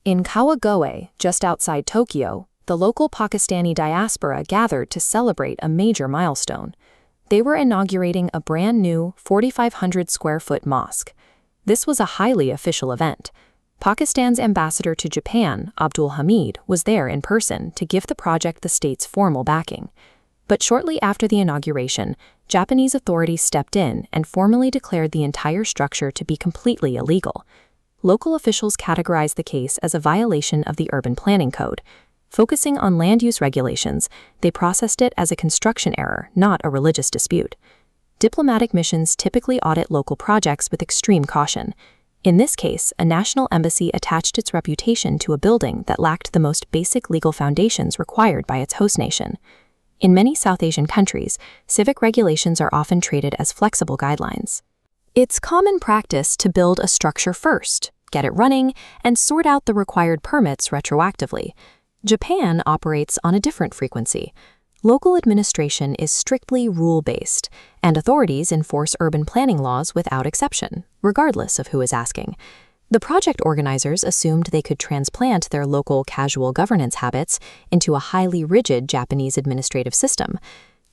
In Kawagoe, just outside Tokyo, the local Pakistani diaspora gathered to celebrate a major milestone. They were inaugurating a brand new 4,500 square foot mosque. This was a highly official event. Pakistan's ambassador to Japan, Abdul Hamid, was there in person to give the project the state's formal backing. But shortly after the inauguration, Japanese authorities stepped in and formally declared the entire structure to be completely illegal. Local officials categorized the case as a violation of the Urban Planning Code. Focusing on land use regulations, they processed it as a construction error, not a religious dispute. Diplomatic missions typically audit local projects with extreme caution. In this case, a national embassy attached its reputation to a building that lacked the most basic legal foundations required by its host nation. In many South Asian countries, civic regulations are often treated as flexible guidelines. It's common practice to build a structure first, get it running, and sort out the required permits retroactively. Japan operates on a different frequency. Local administration is strictly rule-based, and authorities enforce urban planning laws without exception, regardless of who is asking. The project organizers assumed they could transplant their local casual governance habits into a highly rigid Japanese administrative system.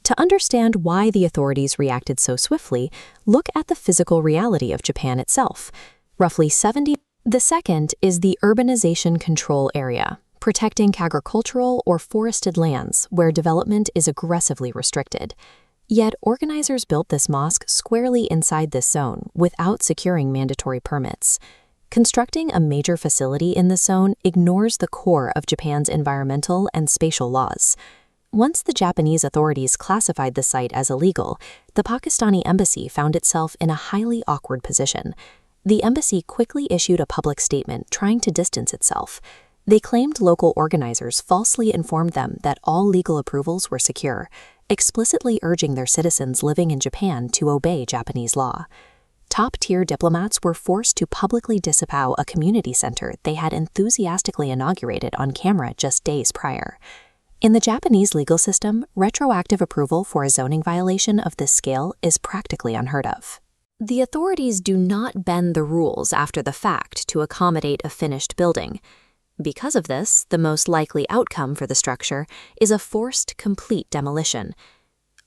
To understand why the authorities reacted so swiftly, look at the physical reality of Japan itself. Roughly 70. The second is the urbanization control area, protecting agricultural or forested lands where development is aggressively restricted. Yet organizers built this mosque squarely inside this zone without securing mandatory permits. Constructing a major facility in this zone ignores the core of Japan's environmental and spatial laws. Once the Japanese authorities classified the site as illegal, the Pakistani embassy found itself in a highly awkward position. The embassy quickly issued a public statement trying to distance itself. They claimed local organizers falsely informed them that all legal approvals were secure, explicitly urging their citizens living in Japan to obey Japanese law. Top-tier diplomats were forced to publicly disavow a community center they had enthusiastically inaugurated on camera just days prior. In the Japanese legal system, retroactive approval for a zoning violation of this scale is practically unheard of. The authorities do not bend the rules after the fact to accommodate a finished building. Because of this, the most likely outcome for the structure is a forced, complete demolition.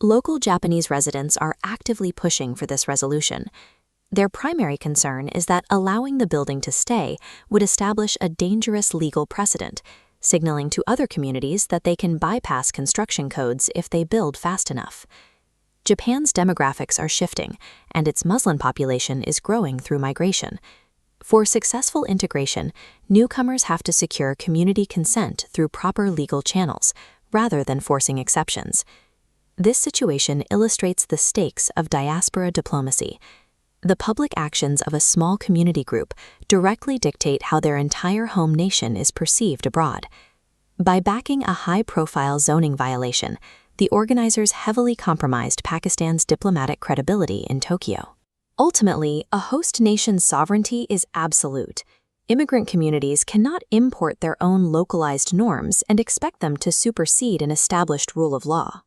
Local Japanese residents are actively pushing for this resolution. Their primary concern is that allowing the building to stay would establish a dangerous legal precedent, signaling to other communities that they can bypass construction codes if they build fast enough. Japan's demographics are shifting, and its Muslim population is growing through migration. For successful integration, newcomers have to secure community consent through proper legal channels, rather than forcing exceptions. This situation illustrates the stakes of diaspora diplomacy. The public actions of a small community group directly dictate how their entire home nation is perceived abroad. By backing a high-profile zoning violation, the organizers heavily compromised Pakistan's diplomatic credibility in Tokyo. Ultimately, a host nation's sovereignty is absolute. Immigrant communities cannot import their own localized norms and expect them to supersede an established rule of law.